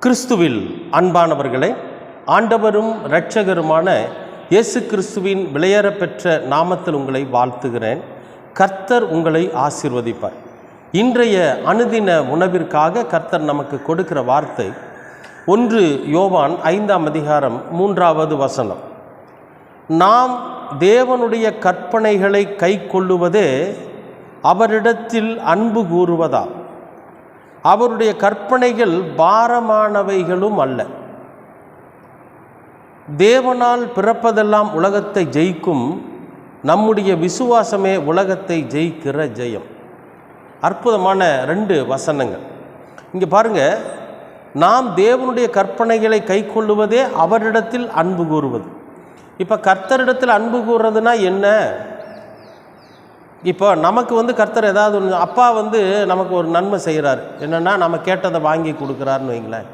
கிறிஸ்துவில் அன்பானவர்களே, ஆண்டவரும் இரட்சகருமான இயேசு கிறிஸ்துவின் விலையேறப்பெற்ற நாமத்தில் உங்களை வாழ்த்துகிறேன். கர்த்தர் உங்களை ஆசீர்வதிப்பார். இன்றைய அனுதின உணவிற்காக கர்த்தர் நமக்கு கொடுக்கிற வார்த்தை 1 யோவான் 5ஆம் அதிகாரம் 3வது வசனம். நாம் தேவனுடைய கற்பனைகளை கைக்கொள்ளுவதே அவரிடத்தில் அன்பு கூறுவதா. அவருடைய கற்பனைகள் பாரமானவைகளும் அல்ல. தேவனால் பிறப்பதெல்லாம் உலகத்தை ஜெயிக்கும், நம்முடைய விசுவாசமே உலகத்தை ஜெயிக்கிற ஜெயம். அற்புதமான 2 வசனங்கள் இங்கே பாருங்கள். நாம் தேவனுடைய கற்பனைகளை கைக்கொள்ளுவதே அவரிடத்தில் அன்பு கூறுவது. இப்போ கர்த்தரிடத்தில் அன்பு கூறுறதுனா என்ன? இப்போ நமக்கு கர்த்தர் ஏதாவது ஒன்று, அப்பா நமக்கு ஒரு நன்மை செய்கிறார். என்னென்னா, நம்ம கேட்டதை வாங்கி கொடுக்குறாருன்னு வைங்களேன்.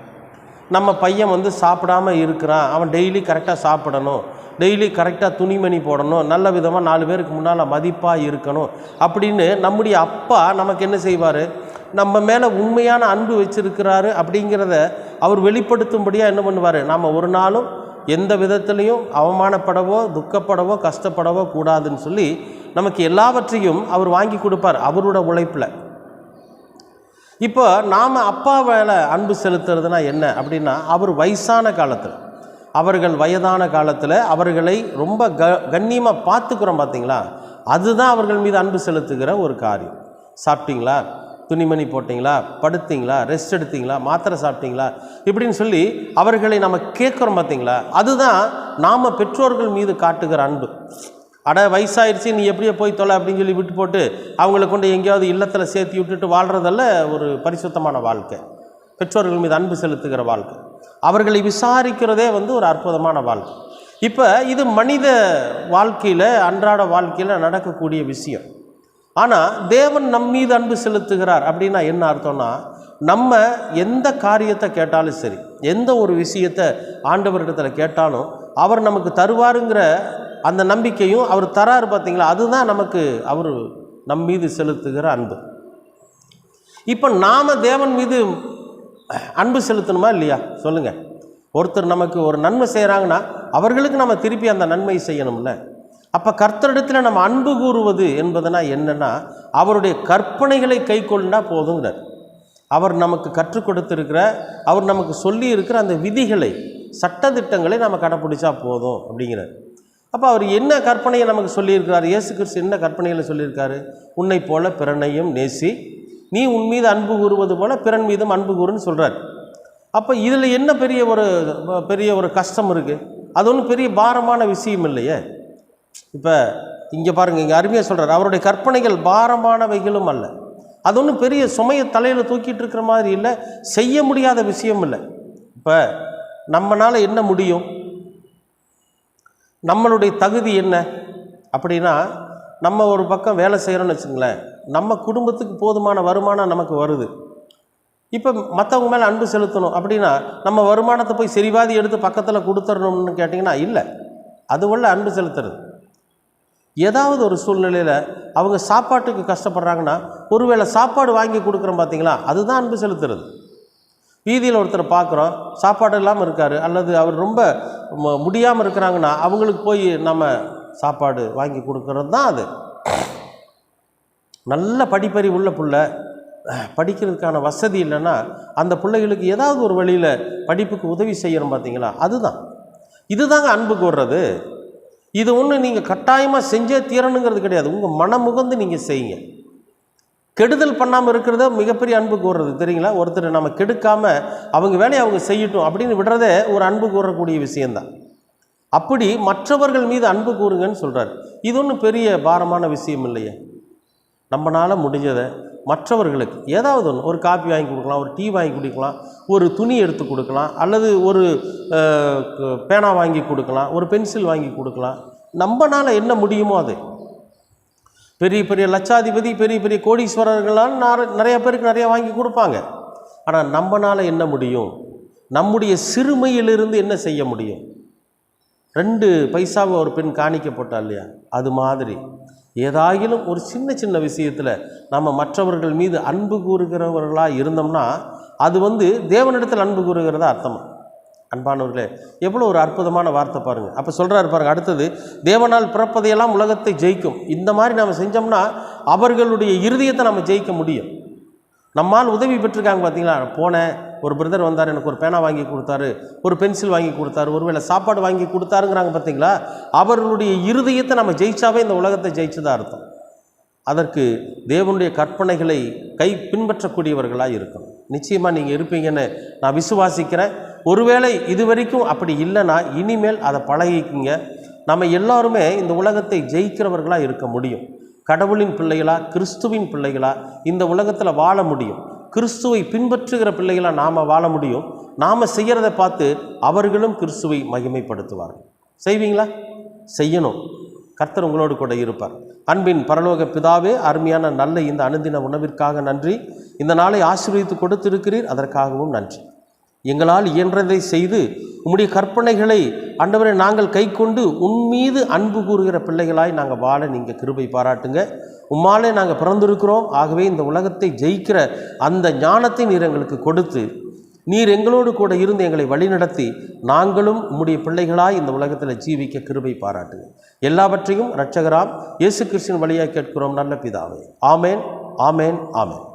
நம்ம பையன் சாப்பிடாமல் இருக்கிறான், அவன் டெய்லி கரெக்டாக சாப்பிடணும், டெய்லி கரெக்டாக துணிமணி போடணும், நல்ல விதமாக 4 பேருக்கு முன்னால் மதிப்பாக இருக்கணும் அப்படின்னு நம்முடைய அப்பா நமக்கு என்ன செய்வார்? நம்ம மேலே உண்மையான அன்பு வச்சிருக்கிறாரு அப்படிங்கிறத அவர் வெளிப்படுத்தும்படியாக என்ன பண்ணுவார்? நாம் ஒரு நாளும் எந்த விதத்துலேயும் அவமானப்படவோ துக்கப்படவோ கஷ்டப்படவோ கூடாதுன்னு சொல்லி நமக்கு எல்லாவற்றையும் அவர் வாங்கி கொடுப்பார் அவரோட உழைப்பில். இப்போ நாம் அப்பா மேலே அன்பு செலுத்துறதுனா என்ன அப்படின்னா, அவர் வயசான காலத்தில், அவர்கள் வயதான காலத்தில் அவர்களை ரொம்ப கண்ணியமாக பார்த்துக்கிறோம் பார்த்தீங்களா, அதுதான் அவர்கள் மீது அன்பு செலுத்துகிற ஒரு காரியம். சாப்பிட்டீங்களா, துணிமணி போட்டிங்களா, படுத்திங்களா, ரெஸ்ட் எடுத்தீங்களா, மாத்திரை சாப்பிட்டீங்களா இப்படின்னு சொல்லி அவர்களை நம்ம கேட்குறோம் பார்த்தீங்களா, அதுதான் நாம் பெற்றோர்கள் மீது காட்டுகிற அன்பு. வயசாயிருச்சு, நீ எப்படியோ போய் தொலை அப்படின்னு சொல்லி விட்டு போட்டு அவங்கள கொண்டு எங்கேயாவது இல்லத்தில் சேர்த்து விட்டுட்டு வாழ்கிறதல்ல ஒரு பரிசுத்தமான வாழ்க்கை. பெற்றோர்கள் மீது அன்பு செலுத்துகிற வாழ்க்கை, அவர்களை விசாரிக்கிறதே ஒரு அற்புதமான வாழ்க்கை. இப்போ இது மனித வாழ்க்கையில், அன்றாட வாழ்க்கையில் நடக்கக்கூடிய விஷயம். ஆனால் தேவன் நம் மீது அன்பு செலுத்துகிறார் அப்படின்னா என்ன அர்த்தம்னா, நம்ம எந்த காரியத்தை கேட்டாலும் சரி, எந்த ஒரு விஷயத்தை ஆண்டவரிடத்தில் கேட்டாலும் அவர் நமக்கு தருவாருங்கிற அந்த நம்பிக்கையும் அவர் தராரு பார்த்தீங்களா, அதுதான் நமக்கு அவர் நம் மீது செலுத்துகிற அன்பு. இப்போ நாம் தேவன் மீது அன்பு செலுத்தணுமா இல்லையா சொல்லுங்கள்? ஒருத்தர் நமக்கு ஒரு நன்மை செய்கிறாங்கன்னா அவர்களுக்கு நம்ம திருப்பி அந்த நன்மை செய்யணும்ல. அப்போ கர்த்தரிடத்தில் நம்ம அன்பு கூறுவது என்பதுனா என்னென்னா, அவருடைய கற்பனைகளை கை கொண்டா போதுங்கிறார். அவர் நமக்கு கற்றுக் கொடுத்துருக்கிற, அவர் நமக்கு சொல்லி இருக்கிற அந்த விதிகளை, சட்டதிட்டங்களை நம்ம கடைப்பிடிச்சா போதும் அப்படிங்கிறார். அப்போ அவர் என்ன கற்பனையை நமக்கு சொல்லியிருக்கிறார்? இயேசு கிறிஸ்து என்ன கற்பனைகளை சொல்லியிருக்காரு? உன்னை போல பிறனையும் நேசி, நீ உன் மீது அன்பு கூறுவது போல பிறன் மீதும் அன்பு கூறுன்னு சொல்கிறார். அப்போ இதில் என்ன பெரிய ஒரு கஷ்டம் இருக்குது? அது ஒன்றும் பெரிய பாரமான விஷயம் இல்லையே. இப்போ இங்கே பாருங்கள், இங்கே அருமையாக சொல்கிறார், அவருடைய கற்பனைகள் பாரமானவைகளும் அல்ல. அது ஒன்றும் பெரிய சுமையை தலையில் தூக்கிட்டு இருக்கிற மாதிரி இல்லை, செய்ய முடியாத விஷயம் இல்லை. இப்போ நம்மளால் என்ன முடியும்? நம்மளுடைய தகுதி என்ன அப்படின்னா, நம்ம ஒரு பக்கம் வேலை செய்கிறோன்னு வச்சுங்களேன், நம்ம குடும்பத்துக்கு போதுமான வருமானம் நமக்கு வருது. இப்போ மற்றவங்க மேலே அன்பு செலுத்தணும் அப்படின்னா நம்ம வருமானத்தை போய் சரிவாதி எடுத்து பக்கத்தில் கொடுத்துடணும்னு கேட்டிங்கன்னா இல்லை, அதுவல்ல அன்பு செலுத்துறது. ஏதாவது ஒரு சூழ்நிலையில் அவங்க சாப்பாட்டுக்கு கஷ்டப்படுறாங்கன்னா ஒருவேளை சாப்பாடு வாங்கி கொடுக்குறோம் பார்த்தீங்களா, அதுதான் அன்பு செலுத்துறது. வீதியில் ஒருத்தர் பார்க்குறோம், சாப்பாடு இல்லாமல் இருக்கார், அல்லது அவர் ரொம்ப முடியாமல் இருக்கிறாங்கன்னா அவங்களுக்கு போய் நம்ம சாப்பாடு வாங்கி கொடுக்கறது தான் அது. நல்ல படிப்பறிவு உள்ள பிள்ளை, படிக்கிறதுக்கான வசதி இல்லைன்னா அந்த பிள்ளைகளுக்கு ஏதாவது ஒரு வழியில் படிப்புக்கு உதவி செய்யணும் பார்த்தீங்களா, இதுதாங்க அன்பு கூறுறது. இது ஒன்று நீங்கள் கட்டாயமாக செஞ்சே தீரணுங்கிறது கிடையாது, உங்கள் மனமுகந்து நீங்கள் செய்யுங்க. கெடுதல் பண்ணாமல் இருக்கிறத மிகப்பெரிய அன்பு கூறுறது தெரியுங்களா? ஒருத்தர் நம்ம கெடுக்காமல் அவங்க வேலையை அவங்க செய்யட்டும் அப்படின்னு விடுறதே ஒரு அன்பு கூறக்கூடிய விஷயந்தான். அப்படி மற்றவர்கள் மீது அன்பு கூறுங்கன்னு சொல்கிறார். இது ஒன்றும் பெரிய பாரமான விஷயம் இல்லையே. நம்மளால் முடிஞ்சதை மற்றவர்களுக்கு ஏதாவது ஒன்று, ஒரு காப்பி வாங்கி கொடுக்கலாம், ஒரு டீ வாங்கி கொடுக்கலாம், ஒரு துணி எடுத்து கொடுக்கலாம், அல்லது ஒரு பேனா வாங்கி கொடுக்கலாம், ஒரு பென்சில் வாங்கி கொடுக்கலாம். நம்மளால் என்ன முடியுமோ அது. பெரிய பெரிய லட்சாதிபதி, பெரிய பெரிய கோடீஸ்வரர்களால் நிறைய பேருக்கு நிறையா வாங்கி கொடுப்பாங்க. ஆனால் நம்மளால் என்ன முடியும்? நம்முடைய சிறுமையிலிருந்து என்ன செய்ய முடியும்? 2 பைசாவை ஒரு பெண் காணிக்க போட்டா இல்லையா, அது மாதிரி ஏதாயிலும் ஒரு சின்ன சின்ன விஷயத்தில் நம்ம மற்றவர்கள் மீது அன்பு கூறுகிறவர்களாக இருந்தோம்னா அது வந்து தேவனிடத்தில் அன்பு கூறுகிறதா அர்த்தமா? அன்பானவர்களே, எவ்வளோ ஒரு அற்புதமான வார்த்தை பாருங்கள். அப்போ சொல்கிறாரு பாருங்கள், அடுத்தது தேவனால் பிறப்பதையெல்லாம் உலகத்தை ஜெயிக்கும். இந்த மாதிரி நம்ம செஞ்சோம்னா அவர்களுடைய இருதயத்தை நம்ம ஜெயிக்க முடியும். நம்மால் உதவி பெற்றிருக்காங்க பார்த்தீங்களா? போனேன், ஒரு பிரதர் வந்தார், எனக்கு ஒரு பேனா வாங்கி கொடுத்தாரு, ஒரு பென்சில் வாங்கி கொடுத்தாரு, ஒருவேளை சாப்பாடு வாங்கி கொடுத்தாருங்கிறாங்க பார்த்தீங்களா? அவர்களுடைய இருதயத்தை நம்ம ஜெயிச்சாவே இந்த உலகத்தை ஜெயிச்சதா அர்த்தம். அதற்கு தேவனுடைய கற்பனைகளை பின்பற்றக்கூடியவர்களாக இருக்கணும். நிச்சயமாக நீங்கள் இருப்பீங்கன்னு நான் விசுவாசிக்கிறேன். ஒருவேளை இதுவரைக்கும் அப்படி இல்லைன்னா இனிமேல் அதை பழகிக்குங்க. நம்ம எல்லாருமே இந்த உலகத்தை ஜெயிக்கிறவர்களாக இருக்க முடியும். கடவுளின் பிள்ளைகளாக, கிறிஸ்துவின் பிள்ளைகளாக இந்த உலகத்தில் வாழ முடியும். கிறிஸ்துவை பின்பற்றுகிற பிள்ளைகளாக நாம் வாழ முடியும். நாம் செய்கிறதை பார்த்து அவர்களும் கிறிஸ்துவை மகிமைப்படுத்துவார்கள். செய்வீங்களா? செய்யணும். கர்த்தர் உங்களோடு கூட இருப்பார். அன்பின் பரலோக பிதாவே, அருமையான நல்ல இந்த அனுதின உணவிற்காக நன்றி. இந்த நாளை ஆசீர்வதித்து கொடுத்திருக்கிறீர், அதற்காகவும் நன்றி. எங்களால் இயன்றதை செய்து உம்முடைய கற்பனைகளை ஆண்டவரை நாங்கள் கை கொண்டு உன்மீது அன்பு கூறுகிற பிள்ளைகளாய் நாங்கள் வாழ நீங்கள் கிருபை பாராட்டுங்க. உம்மாலே நாங்கள் பிறந்திருக்கிறோம். ஆகவே இந்த உலகத்தை ஜெயிக்கிற அந்த ஞானத்தை நீர் எங்களுக்கு கொடுத்து, நீர் எங்களோடு கூட இருந்து எங்களை வழிநடத்தி நாங்களும் உம்முடைய பிள்ளைகளாய் இந்த உலகத்தில் ஜீவிக்க கிருபை பாராட்டுங்க. எல்லாவற்றையும் இரட்சகராம் இயேசு கிறிஸ்துவின் வழியாக கேட்கிறோம் நல்ல பிதாவே. ஆமேன், ஆமேன், ஆமேன்.